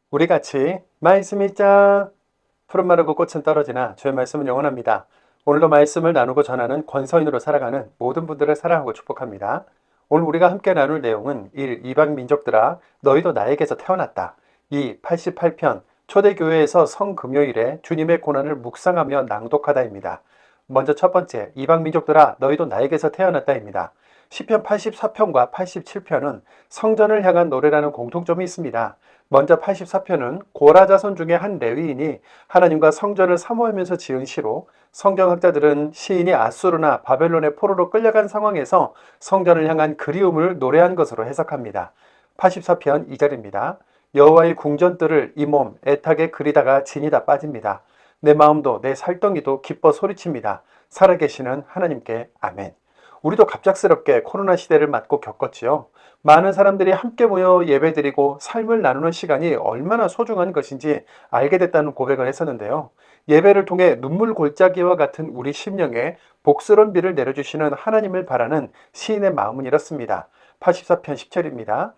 우리 같이 말씀 읽자. 푸른 마르고 꽃은 떨어지나 주의 말씀은 영원합니다. 오늘도 말씀을 나누고 전하는 권서인으로 살아가는 모든 분들을 사랑하고 축복합니다. 오늘 우리가 함께 나눌 내용은 1. 이방 민족들아 너희도 나에게서 태어났다. 2. 88편 초대교회에서 성금요일에 주님의 고난을 묵상하며 낭독하다입니다. 먼저 첫 번째 이방 민족들아 너희도 나에게서 태어났다입니다. 시편 84편과 87편은 성전을 향한 노래라는 공통점이 있습니다. 먼저 84편은 고라 자손 중에 한 레위인이 하나님과 성전을 사모하면서 지은 시로 성경학자들은 시인이 아수르나 바벨론의 포로로 끌려간 상황에서 성전을 향한 그리움을 노래한 것으로 해석합니다. 84편 2절입니다. 여호와의 궁전들을 이 몸 애타게 그리다가 진이 다 빠집니다. 내 마음도 내 살덩이도 기뻐 소리칩니다. 살아계시는 하나님께 아멘. 우리도 갑작스럽게 코로나 시대를 맞고 겪었지요. 많은 사람들이 함께 모여 예배드리고 삶을 나누는 시간이 얼마나 소중한 것인지 알게 됐다는 고백을 했었는데요. 예배를 통해 눈물 골짜기와 같은 우리 심령에 복스러운 비를 내려주시는 하나님을 바라는 시인의 마음은 이렇습니다. 84편 10절입니다.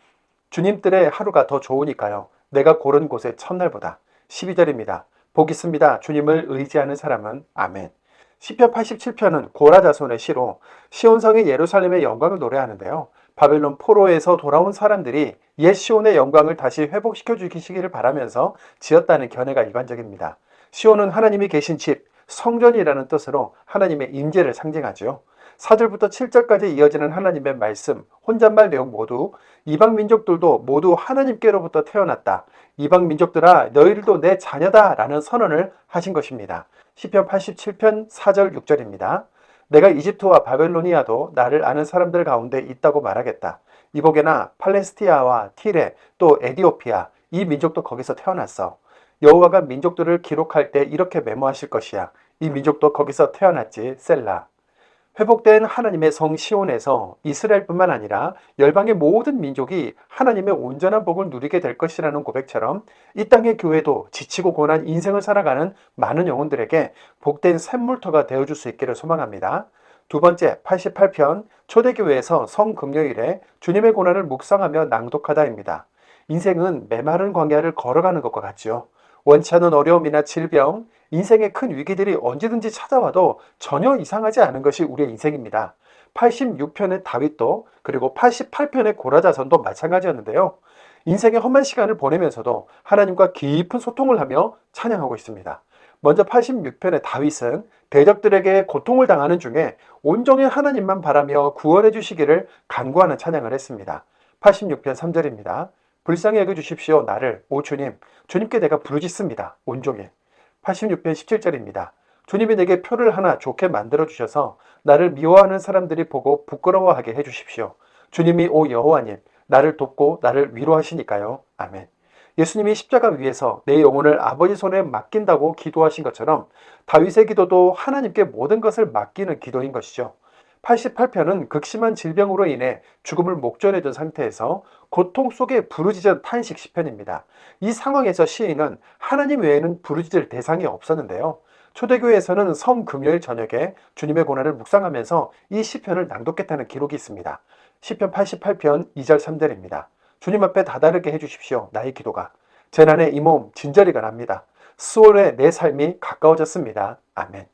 주님들의 하루가 더 좋으니까요. 내가 고른 곳의 첫날보다. 12절입니다. 복 있습니다. 주님을 의지하는 사람은 아멘. 시편 87편은 고라 자손의 시로 시온성의 예루살렘의 영광을 노래하는데요. 바벨론 포로에서 돌아온 사람들이 옛 시온의 영광을 다시 회복시켜 주시기를 바라면서 지었다는 견해가 일반적입니다. 시온은 하나님이 계신 집, 성전이라는 뜻으로 하나님의 임재를 상징하죠. 4절부터 7절까지 이어지는 하나님의 말씀, 혼잣말 내용 모두 이방 민족들도 모두 하나님께로부터 태어났다. 이방 민족들아 너희들도 내 자녀다 라는 선언을 하신 것입니다. 시편 87편 4절 6절입니다. 내가 이집트와 바벨로니아도 나를 아는 사람들 가운데 있다고 말하겠다. 이복에나 팔레스티아와 티레 또 에디오피아 이 민족도 거기서 태어났어. 여호와가 민족들을 기록할 때 이렇게 메모하실 것이야. 이 민족도 거기서 태어났지 셀라. 회복된 하나님의 성 시온에서 이스라엘뿐만 아니라 열방의 모든 민족이 하나님의 온전한 복을 누리게 될 것이라는 고백처럼 이 땅의 교회도 지치고 고난 인생을 살아가는 많은 영혼들에게 복된 샘물터가 되어줄 수 있기를 소망합니다. 두 번째 88편 초대교회에서 성금요일에 주님의 고난을 묵상하며 낭독하다입니다. 인생은 메마른 광야를 걸어가는 것과 같죠. 원치 않은 어려움이나 질병, 인생의 큰 위기들이 언제든지 찾아와도 전혀 이상하지 않은 것이 우리의 인생입니다. 86편의 다윗도 그리고 88편의 고라자선도 마찬가지였는데요. 인생의 험한 시간을 보내면서도 하나님과 깊은 소통을 하며 찬양하고 있습니다. 먼저 86편의 다윗은 대적들에게 고통을 당하는 중에 온종일 하나님만 바라며 구원해 주시기를 간구하는 찬양을 했습니다. 86편 3절입니다. 불쌍히 여겨 주십시오 나를 오 주님 주님께 내가 부르짖습니다 온종일. 86편 17절입니다. 주님이 내게 표를 하나 좋게 만들어 주셔서 나를 미워하는 사람들이 보고 부끄러워하게 해 주십시오. 주님이 오 여호와님 나를 돕고 나를 위로하시니까요. 아멘. 예수님이 십자가 위에서 내 영혼을 아버지 손에 맡긴다고 기도하신 것처럼 다윗의 기도도 하나님께 모든 것을 맡기는 기도인 것이죠. 88편은 극심한 질병으로 인해 죽음을 목전에 둔 상태에서 고통 속에 부르짖은 탄식 시편입니다. 이 상황에서 시인은 하나님 외에는 부르짖을 대상이 없었는데요. 초대교회에서는 성금요일 저녁에 주님의 고난을 묵상하면서 이 시편을 낭독했다는 기록이 있습니다. 시편 88편 2절 3절입니다. 주님 앞에 다다르게 해주십시오. 나의 기도가. 재난의 이 몸 진저리가 납니다. 수월에 내 삶이 가까워졌습니다. 아멘.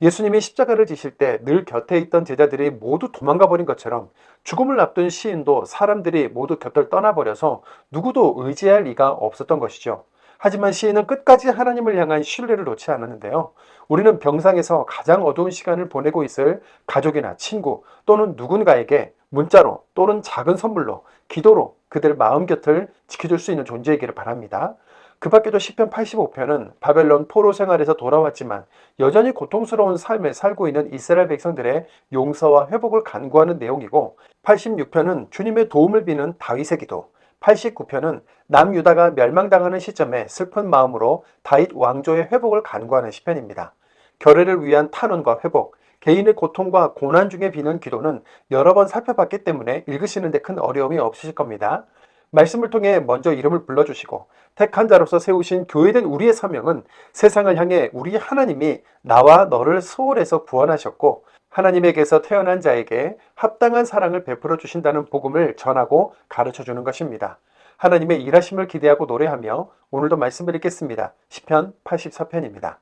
예수님이 십자가를 지실 때 늘 곁에 있던 제자들이 모두 도망가 버린 것처럼 죽음을 앞둔 시인도 사람들이 모두 곁을 떠나버려서 누구도 의지할 리가 없었던 것이죠. 하지만 시인은 끝까지 하나님을 향한 신뢰를 놓지 않았는데요. 우리는 병상에서 가장 어두운 시간을 보내고 있을 가족이나 친구 또는 누군가에게 문자로 또는 작은 선물로 기도로 그들 마음 곁을 지켜줄 수 있는 존재이기를 바랍니다. 그 밖에도 시편 85편은 바벨론 포로 생활에서 돌아왔지만 여전히 고통스러운 삶을 살고 있는 이스라엘 백성들의 용서와 회복을 간구하는 내용이고 86편은 주님의 도움을 비는 다윗의 기도, 89편은 남유다가 멸망당하는 시점에 슬픈 마음으로 다윗 왕조의 회복을 간구하는 시편입니다. 결례를 위한 탄원과 회복, 개인의 고통과 고난 중에 비는 기도는 여러 번 살펴봤기 때문에 읽으시는 데 큰 어려움이 없으실 겁니다. 말씀을 통해 먼저 이름을 불러주시고 택한 자로서 세우신 교회된 우리의 사명은 세상을 향해 우리 하나님이 나와 너를 수월해서 구원하셨고 하나님에게서 태어난 자에게 합당한 사랑을 베풀어 주신다는 복음을 전하고 가르쳐 주는 것입니다. 하나님의 일하심을 기대하고 노래하며 오늘도 말씀을 읽겠습니다. 시편 84편입니다.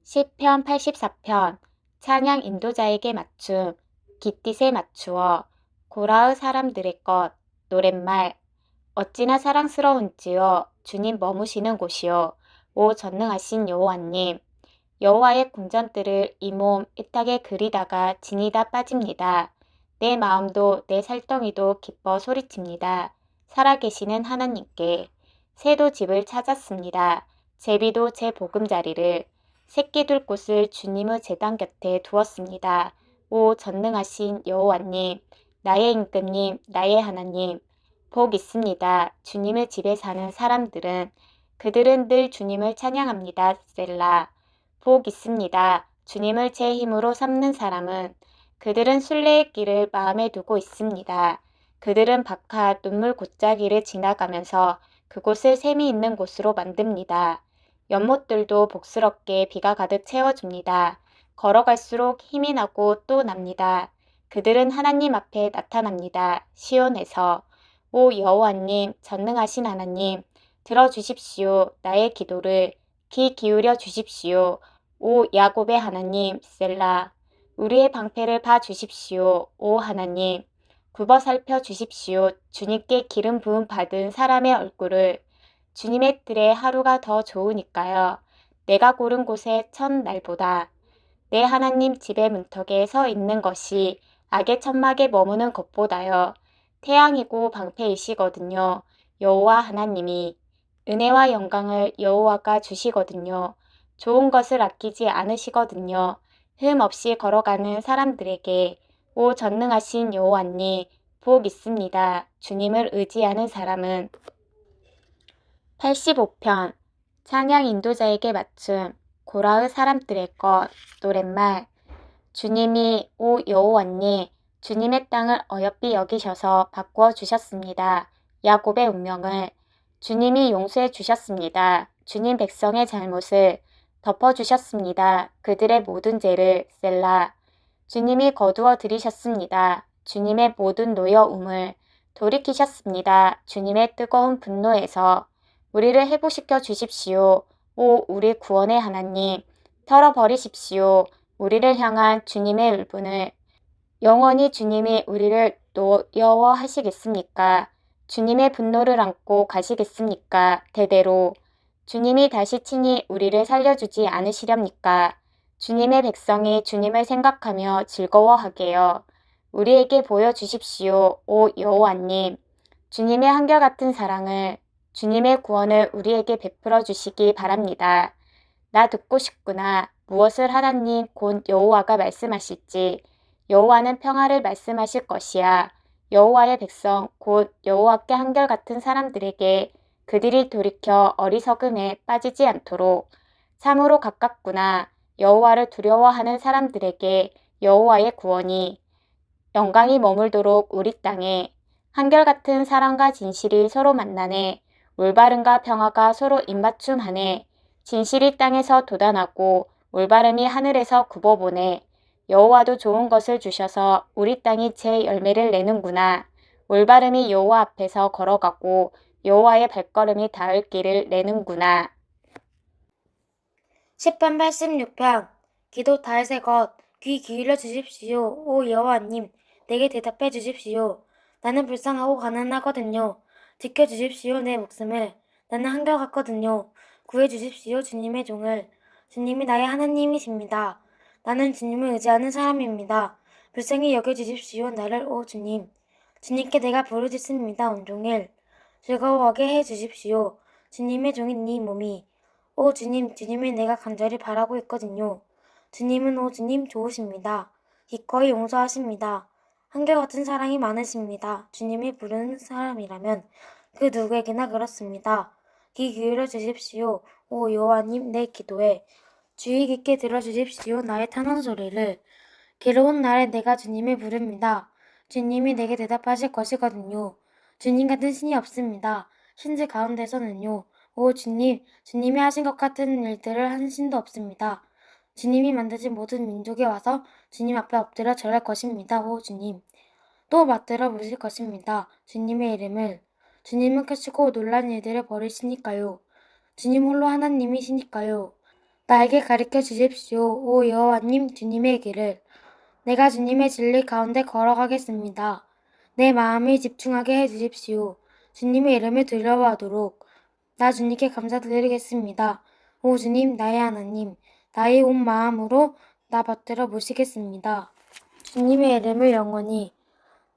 시편 84편 찬양 인도자에게 맞춤 깃딧에 맞추어 고라의 사람들의 것 노랫말 어찌나 사랑스러운지요 주님 머무시는 곳이요 오 전능하신 여호와님 여호와의 궁전들을 이 몸 이 땅에 그리다가 진이 다 빠집니다. 내 마음도 내 살덩이도 기뻐 소리칩니다. 살아계시는 하나님께 새도 집을 찾았습니다. 제비도 제 보금자리를 새끼 둘 곳을 주님의 제단 곁에 두었습니다. 오 전능하신 여호와님 나의 임금님 나의 하나님 복 있습니다. 주님의 집에 사는 사람들은 그들은 늘 주님을 찬양합니다. 셀라 복 있습니다. 주님을 제 힘으로 삼는 사람은 그들은 순례의 길을 마음에 두고 있습니다. 그들은 박하 눈물 곧자기를 지나가면서 그곳을 샘이 있는 곳으로 만듭니다. 연못들도 복스럽게 비가 가득 채워줍니다. 걸어갈수록 힘이 나고 또 납니다. 그들은 하나님 앞에 나타납니다. 시온에서 오 여호와님 전능하신 하나님 들어주십시오. 나의 기도를 귀 기울여 주십시오. 오 야곱의 하나님 셀라 우리의 방패를 봐 주십시오. 오 하나님 굽어 살펴 주십시오. 주님께 기름 부음 받은 사람의 얼굴을 주님의 뜰에 하루가 더 좋으니까요. 내가 고른 곳에 첫날보다 내 하나님 집의 문턱에 서 있는 것이 악의 천막에 머무는 것보다요. 태양이고 방패이시거든요. 여호와 하나님이 은혜와 영광을 여호와가 주시거든요. 좋은 것을 아끼지 않으시거든요. 흠 없이 걸어가는 사람들에게 오 전능하신 여호와님 복 있습니다. 주님을 의지하는 사람은 85편 찬양 인도자에게 맞춤 고라의 사람들의 것 노랫말 주님이 오 여호와님 주님의 땅을 어여삐 여기셔서 바꾸어 주셨습니다. 야곱의 운명을 주님이 용서해 주셨습니다. 주님 백성의 잘못을 덮어 주셨습니다. 그들의 모든 죄를 셀라 주님이 거두어 들이셨습니다. 주님의 모든 노여움을 돌이키셨습니다. 주님의 뜨거운 분노에서 우리를 회복시켜 주십시오. 오 우리 구원의 하나님 털어버리십시오. 우리를 향한 주님의 울분을 영원히 주님이 우리를 노여워하시겠습니까? 주님의 분노를 안고 가시겠습니까? 대대로 주님이 다시 친히 우리를 살려주지 않으시렵니까? 주님의 백성이 주님을 생각하며 즐거워하게요. 우리에게 보여주십시오. 오 여호와님 주님의 한결같은 사랑을 주님의 구원을 우리에게 베풀어 주시기 바랍니다. 나 듣고 싶구나. 무엇을 하나님 곧 여호와가 말씀하실지 여호와는 평화를 말씀하실 것이야. 여호와의 백성 곧 여호와께 한결같은 사람들에게 그들이 돌이켜 어리석음에 빠지지 않도록 참으로 가깝구나. 여호와를 두려워하는 사람들에게 여호와의 구원이 영광이 머물도록 우리 땅에 한결같은 사랑과 진실이 서로 만나네. 올바름과 평화가 서로 입맞춤하네. 진실이 땅에서 돋아나고 올바름이 하늘에서 굽어보네. 여호와도 좋은 것을 주셔서 우리 땅이 제 열매를 내는구나. 올바름이 여호와 앞에서 걸어가고 여호와의 발걸음이 닿을 길을 내는구나. 시편 86편 기도 다윗의 것 귀 기울여 주십시오. 오 여호와님 내게 대답해 주십시오. 나는 불쌍하고 가난하거든요. 지켜 주십시오 내 목숨을. 나는 한결같거든요. 구해 주십시오 주님의 종을. 주님이 나의 하나님이십니다. 나는 주님을 의지하는 사람입니다. 불쌍히 여겨 주십시오 나를 오 주님. 주님께 내가 부르짖습니다 온종일. 즐거워하게 해 주십시오. 주님의 종인 네 몸이. 오 주님, 주님을 내가 간절히 바라고 있거든요. 주님은 오 주님 좋으십니다. 기꺼이 용서하십니다. 한결같은 사랑이 많으십니다. 주님이 부르는 사람이라면 그 누구에게나 그렇습니다. 귀 기울여 주십시오. 오 여호와님 내 기도에 주의 깊게 들어주십시오. 나의 탄원 소리를. 괴로운 날에 내가 주님을 부릅니다. 주님이 내게 대답하실 것이거든요. 주님 같은 신이 없습니다. 신들 가운데서는요. 오 주님, 주님이 하신 것 같은 일들을 한 신도 없습니다. 주님이 만드신 모든 민족에 와서 주님 앞에 엎드려 절할 것입니다. 오 주님. 또 맞들어 보실 것입니다. 주님의 이름을. 주님은 크시고 놀란 일들을 벌이시니까요. 주님 홀로 하나님이시니까요. 나에게 가르쳐 주십시오. 오 여호와님 주님의 길을. 내가 주님의 진리 가운데 걸어가겠습니다. 내 마음을 집중하게 해 주십시오. 주님의 이름을 두려워하도록. 나 주님께 감사드리겠습니다. 오 주님 나의 하나님. 나의 온 마음으로 나 받들어 모시겠습니다. 주님의 이름을 영원히.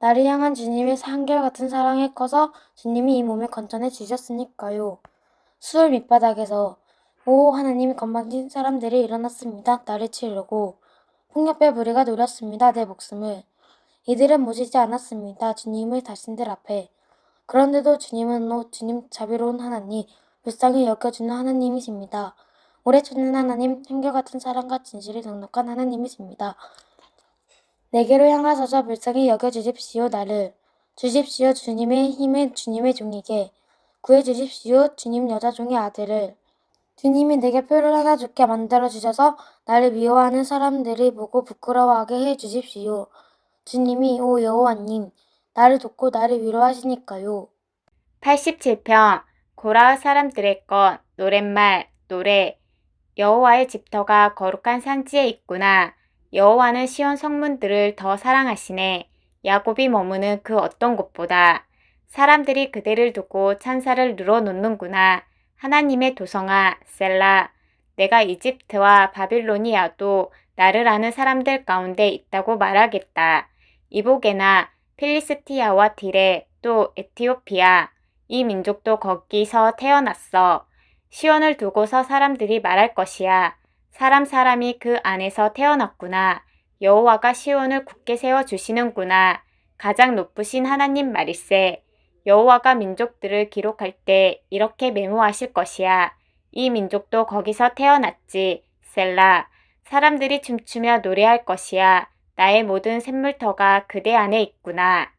나를 향한 주님의 한결같은 사랑이 커서 주님이 이 몸을 건져내 주셨으니까요. 수월 밑바닥에서 오 하나님이 건방진 사람들이 일어났습니다. 나를 치려고. 폭력배 무리가 노렸습니다. 내 목숨을. 이들은 모시지 않았습니다. 주님을 자신들 앞에. 그런데도 주님은 주님 자비로운 하나님, 불쌍히 여겨주는 하나님이십니다. 오래 찾는 하나님, 한결같은 사랑과 진실이 넉넉한 하나님이십니다. 내게로 향하소서 불쌍히 여겨주십시오. 나를. 주십시오. 주님의 힘을 주님의 종에게. 구해주십시오. 주님 여자종의 아들을. 주님이 내게 표를 하나 주게 만들어주셔서 나를 미워하는 사람들이 보고 부끄러워하게 해주십시오. 주님이 오 여호와님, 나를 돕고 나를 위로하시니까요. 87편 고라의 사람들의 것 노랫말 노래 여호와의 집터가 거룩한 산지에 있구나. 여호와는 시온 성문들을 더 사랑하시네. 야곱이 머무는 그 어떤 곳보다. 사람들이 그대를 두고 찬사를 늘어놓는구나. 하나님의 도성아 셀라. 내가 이집트와 바빌로니아도 나를 아는 사람들 가운데 있다고 말하겠다. 이보게나 필리스티아와 디레 또 에티오피아 이 민족도 거기서 태어났어. 시온을 두고서 사람들이 말할 것이야. 사람이 그 안에서 태어났구나. 여호와가 시온을 굳게 세워주시는구나. 가장 높으신 하나님 말일세. 여호와가 민족들을 기록할 때 이렇게 메모하실 것이야. 이 민족도 거기서 태어났지. 셀라. 사람들이 춤추며 노래할 것이야. 나의 모든 샘물터가 그대 안에 있구나.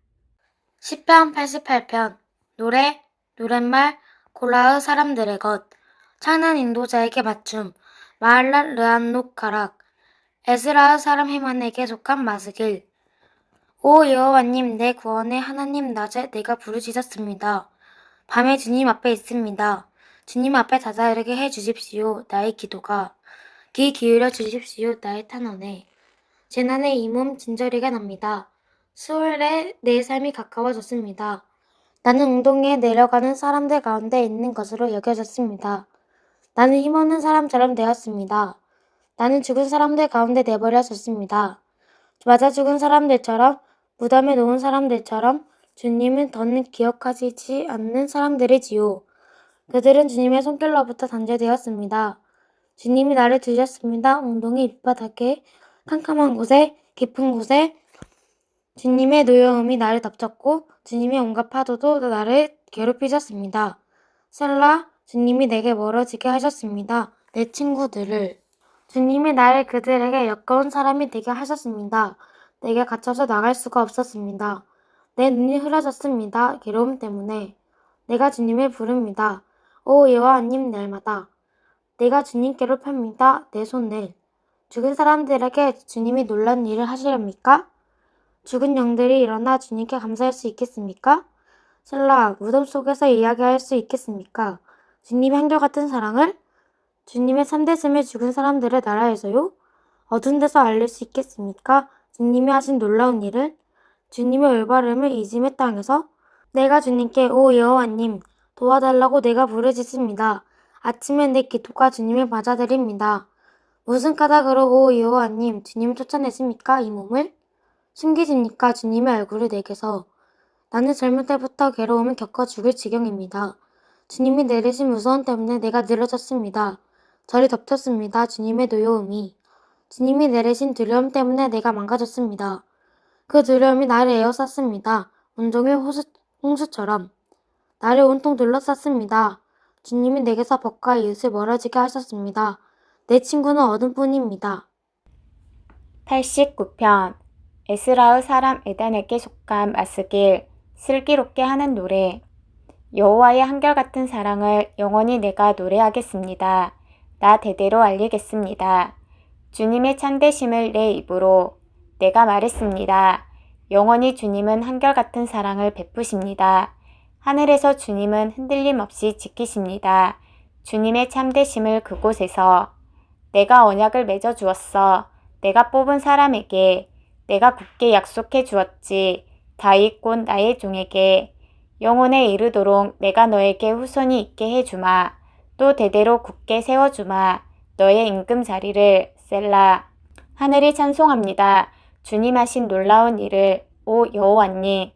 시편 88편 노래, 노랫말, 고라의 사람들의 것 찬양 인도자에게 맞춤 마할랏 르한녹 가락 에스라의 사람 헤만에게 속한 마스길 오 여호와님 내 구원의 하나님 낮에 내가 부르짖었습니다. 밤에 주님 앞에 있습니다. 주님 앞에 다다르게 해 주십시오. 나의 기도가 귀 기울여 주십시오. 나의 탄원에 재난의 이 몸 진저리가 납니다. 수월에 내 삶이 가까워졌습니다. 나는 웅덩이에 내려가는 사람들 가운데 있는 것으로 여겨졌습니다. 나는 힘없는 사람처럼 되었습니다. 나는 죽은 사람들 가운데 내버려졌습니다. 맞아 죽은 사람들처럼 무덤에 놓은 사람들처럼 주님은 더는 기억하시지 않는 사람들이지요. 그들은 주님의 손길로부터 단절되었습니다. 주님이 나를 들렸습니다. 웅덩이 밑바닥에 캄캄한 곳에 깊은 곳에 주님의 노여움이 나를 덮쳤고 주님의 온갖 파도도 나를 괴롭히셨습니다. 셀라 주님이 내게 멀어지게 하셨습니다. 내 친구들을 주님이 나를 그들에게 역겨운 사람이 되게 하셨습니다. 내게 갇혀서 나갈 수가 없었습니다. 내 눈이 흐려졌습니다. 괴로움 때문에 내가 주님을 부릅니다. 오 여호와님 날마다 내가 주님께로 펴니다. 내 손을 죽은 사람들에게 주님이 놀란 일을 하시렵니까? 죽은 영들이 일어나 주님께 감사할 수 있겠습니까? 셀라 무덤 속에서 이야기할 수 있겠습니까? 주님의 한결같은 사랑을 주님의 참되심을 죽은 사람들의 나라에서요? 어두운 데서 알릴 수 있겠습니까? 주님이 하신 놀라운 일을 주님의 올바름을 이짐의 땅에서 내가 주님께 오 여호와님 도와달라고 내가 부르짖습니다. 아침에 내 기도가 주님을 맞아드립니다. 무슨 까닭으로 오 여호와님 주님 쫓아내십니까 이 몸을? 숨기십니까 주님의 얼굴을 내게서 나는 젊을 때부터 괴로움을 겪어 죽을 지경입니다. 주님이 내리신 무서움 때문에 내가 늘어졌습니다. 저리 덮쳤습니다. 주님의 노여움이 주님이 내리신 두려움 때문에 내가 망가졌습니다. 그 두려움이 나를 에워쌌습니다. 온종일 홍수처럼 나를 온통 둘러쌌습니다. 주님이 내게서 벗과 이웃을 멀어지게 하셨습니다. 내 친구는 어둠뿐입니다. 89편 에스라의 사람 에단에게 속한 마스길 슬기롭게 하는 노래 여호와의 한결같은 사랑을 영원히 내가 노래하겠습니다. 나 대대로 알리겠습니다. 주님의 참되심을 내 입으로 내가 말했습니다. 영원히 주님은 한결같은 사랑을 베푸십니다. 하늘에서 주님은 흔들림 없이 지키십니다. 주님의 참되심을 그곳에서 내가 언약을 맺어 주었어. 내가 뽑은 사람에게 내가 굳게 약속해 주었지. 다윗 곧 나의 종에게 영혼에 이르도록 내가 너에게 후손이 있게 해주마. 또 대대로 굳게 세워주마. 너의 임금 자리를 셀라. 하늘이 찬송합니다. 주님 하신 놀라운 일을 오 여호와님.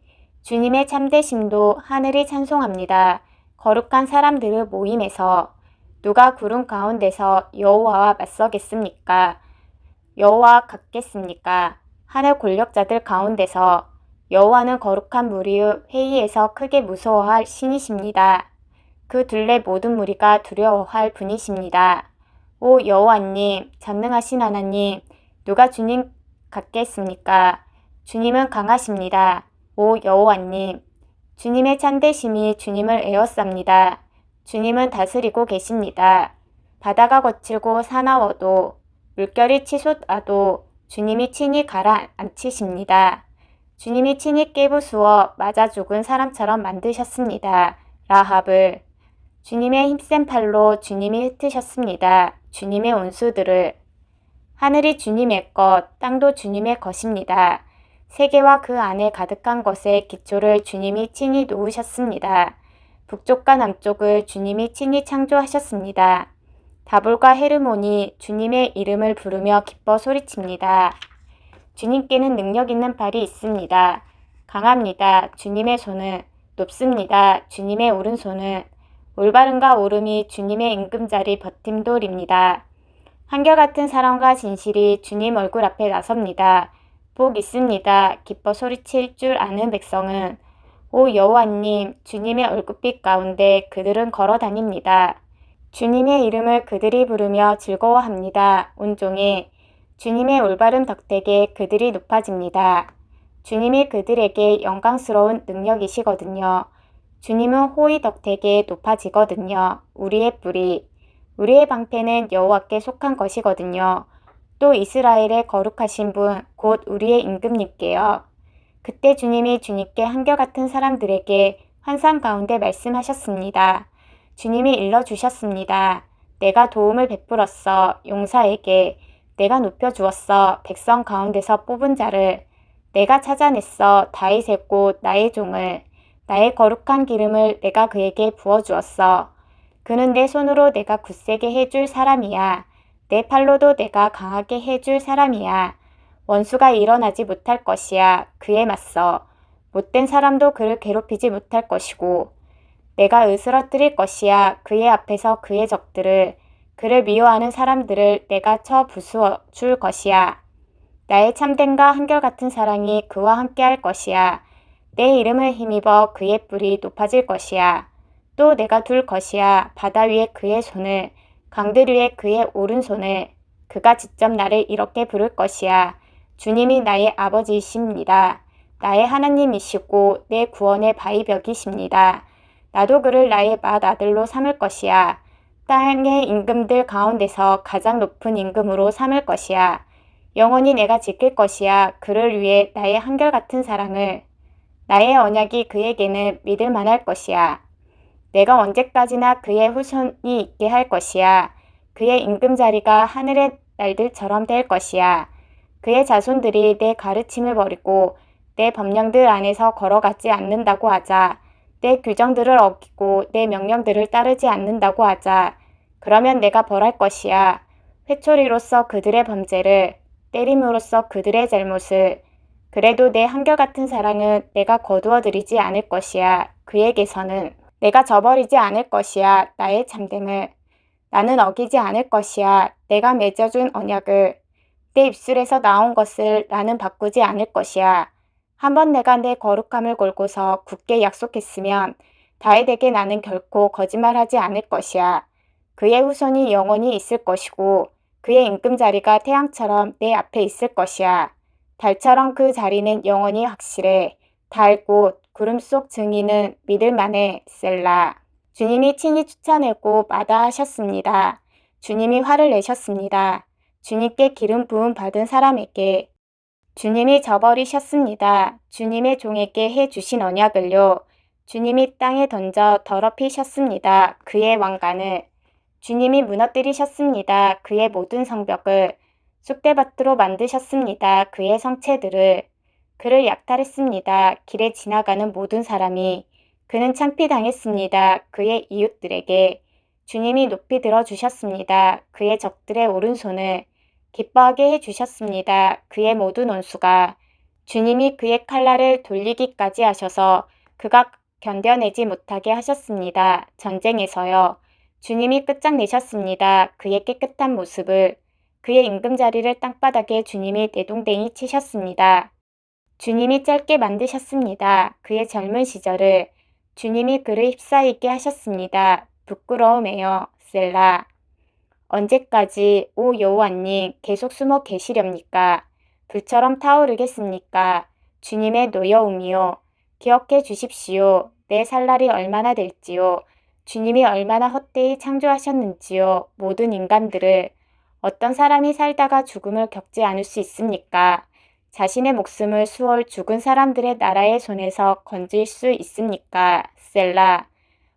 주님의 참되심도 하늘이 찬송합니다. 거룩한 사람들의 모임에서 누가 구름 가운데서 여호와와 맞서겠습니까? 여호와 같겠습니까? 하늘 권력자들 가운데서 여호와는 거룩한 무리의 회의에서 크게 무서워할 신이십니다. 그 둘레 모든 무리가 두려워할 분이십니다. 오 여호와님, 전능하신 하나님, 누가 주님 같겠습니까? 주님은 강하십니다. 오 여호와님, 주님의 참되심이 주님을 에워쌉니다. 주님은 다스리고 계십니다. 바다가 거칠고 사나워도 물결이 치솟아도 주님이 친히 가라앉히십니다. 주님이 친히 깨부수어 맞아 죽은 사람처럼 만드셨습니다. 라합을 주님의 힘센 팔로 주님이 흩으셨습니다. 주님의 원수들을 하늘이 주님의 것, 땅도 주님의 것입니다. 세계와 그 안에 가득한 것의 기초를 주님이 친히 놓으셨습니다. 북쪽과 남쪽을 주님이 친히 창조하셨습니다. 다볼과 헤르몬이 주님의 이름을 부르며 기뻐 소리칩니다. 주님께는 능력 있는 발이 있습니다. 강합니다. 주님의 손은 높습니다. 주님의 오른손은 올바름과 오름이 주님의 임금자리 버팀돌입니다. 한결같은 사랑과 진실이 주님 얼굴 앞에 나섭니다. 복 있습니다. 기뻐 소리칠 줄 아는 백성은 오 여호와님, 주님의 얼굴빛 가운데 그들은 걸어 다닙니다. 주님의 이름을 그들이 부르며 즐거워합니다. 온종일 주님의 올바른 덕택에 그들이 높아집니다. 주님이 그들에게 영광스러운 능력이시거든요. 주님은 호의 덕택에 높아지거든요. 우리의 뿌리, 우리의 방패는 여호와께 속한 것이거든요. 또 이스라엘의 거룩하신 분, 곧 우리의 임금님께요. 그때 주님이 주님께 한결같은 사람들에게 환상 가운데 말씀하셨습니다. 주님이 일러주셨습니다. 내가 도움을 베풀었어. 용사에게 내가 높여주었어. 백성 가운데서 뽑은 자를 내가 찾아냈어. 다윗의 꽃 나의 종을 나의 거룩한 기름을 내가 그에게 부어주었어. 그는 내 손으로 내가 굳세게 해줄 사람이야. 내 팔로도 내가 강하게 해줄 사람이야. 원수가 일어나지 못할 것이야. 그에 맞서 못된 사람도 그를 괴롭히지 못할 것이고 내가 으스러뜨릴 것이야. 그의 앞에서 그의 적들을 그를 미워하는 사람들을 내가 쳐 부수어 줄 것이야. 나의 참됨과 한결같은 사랑이 그와 함께할 것이야. 내 이름을 힘입어 그의 뿔이 높아질 것이야. 또 내가 둘 것이야. 바다 위에 그의 손을 강들 위에 그의 오른손을 그가 직접 나를 이렇게 부를 것이야. 주님이 나의 아버지이십니다. 나의 하나님이시고 내 구원의 바위벽이십니다. 나도 그를 나의 맏아들로 삼을 것이야. 땅의 임금들 가운데서 가장 높은 임금으로 삼을 것이야. 영원히 내가 지킬 것이야. 그를 위해 나의 한결같은 사랑을 나의 언약이 그에게는 믿을 만할 것이야. 내가 언제까지나 그의 후손이 있게 할 것이야. 그의 임금자리가 하늘의 날들처럼 될 것이야. 그의 자손들이 내 가르침을 버리고 내 법령들 안에서 걸어가지 않는다고 하자. 내 규정들을 어기고 내 명령들을 따르지 않는다고 하자. 그러면 내가 벌할 것이야. 회초리로서 그들의 범죄를, 때림으로써 그들의 잘못을. 그래도 내 한결같은 사랑은 내가 거두어 드리지 않을 것이야. 그에게서는 내가 저버리지 않을 것이야. 나의 참됨을. 나는 어기지 않을 것이야. 내가 맺어준 언약을. 내 입술에서 나온 것을 나는 바꾸지 않을 것이야. 한번 내가 내 거룩함을 걸고서 굳게 약속했으면 다윗에게 나는 결코 거짓말하지 않을 것이야. 그의 후손이 영원히 있을 것이고 그의 임금자리가 태양처럼 내 앞에 있을 것이야. 달처럼 그 자리는 영원히 확실해. 달 곧 구름 속 증인은 믿을 만해. 셀라. 주님이 친히 쫓아내고 마다하셨습니다. 주님이 화를 내셨습니다. 주님께 기름 부음 받은 사람에게 주님이 저버리셨습니다. 주님의 종에게 해주신 언약을요. 주님이 땅에 던져 더럽히셨습니다. 그의 왕관을. 주님이 무너뜨리셨습니다. 그의 모든 성벽을. 쑥대밭으로 만드셨습니다. 그의 성체들을. 그를 약탈했습니다. 길에 지나가는 모든 사람이. 그는 창피당했습니다. 그의 이웃들에게. 주님이 높이 들어주셨습니다. 그의 적들의 오른손을. 기뻐하게 해주셨습니다. 그의 모든 원수가. 주님이 그의 칼날을 돌리기까지 하셔서 그가 견뎌내지 못하게 하셨습니다. 전쟁에서요. 주님이 끝장내셨습니다. 그의 깨끗한 모습을. 그의 임금자리를 땅바닥에 주님이 내동댕이 치셨습니다. 주님이 짧게 만드셨습니다. 그의 젊은 시절을. 주님이 그를 휩싸이게 하셨습니다. 부끄러움에요. 셀라. 언제까지 오 여호와님 계속 숨어 계시렵니까? 불처럼 타오르겠습니까? 주님의 노여움이요. 기억해 주십시오. 내 살날이 얼마나 될지요. 주님이 얼마나 헛되이 창조하셨는지요. 모든 인간들을. 어떤 사람이 살다가 죽음을 겪지 않을 수 있습니까? 자신의 목숨을 수월 죽은 사람들의 나라의 손에서 건질 수 있습니까? 셀라.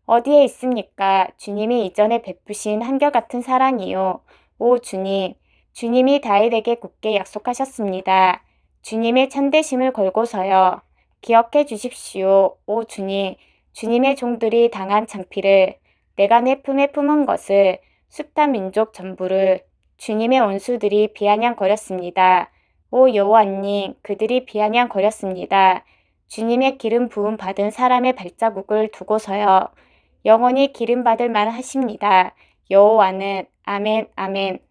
어디에 있습니까? 주님이 이전에 베푸신 한결같은 사랑이요. 오 주님, 주님이 다윗에게 굳게 약속하셨습니다. 주님의 참되심을 걸고서요. 기억해 주십시오. 오 주님, 주님의 종들이 당한 창피를, 내가 내 품에 품은 것을, 숱한 민족 전부를 주님의 원수들이 비아냥거렸습니다. 오 여호와님, 그들이 비아냥거렸습니다. 주님의 기름 부음 받은 사람의 발자국을 두고서요. 영원히 기름받을 만하십니다. 여호와는 아멘 아멘.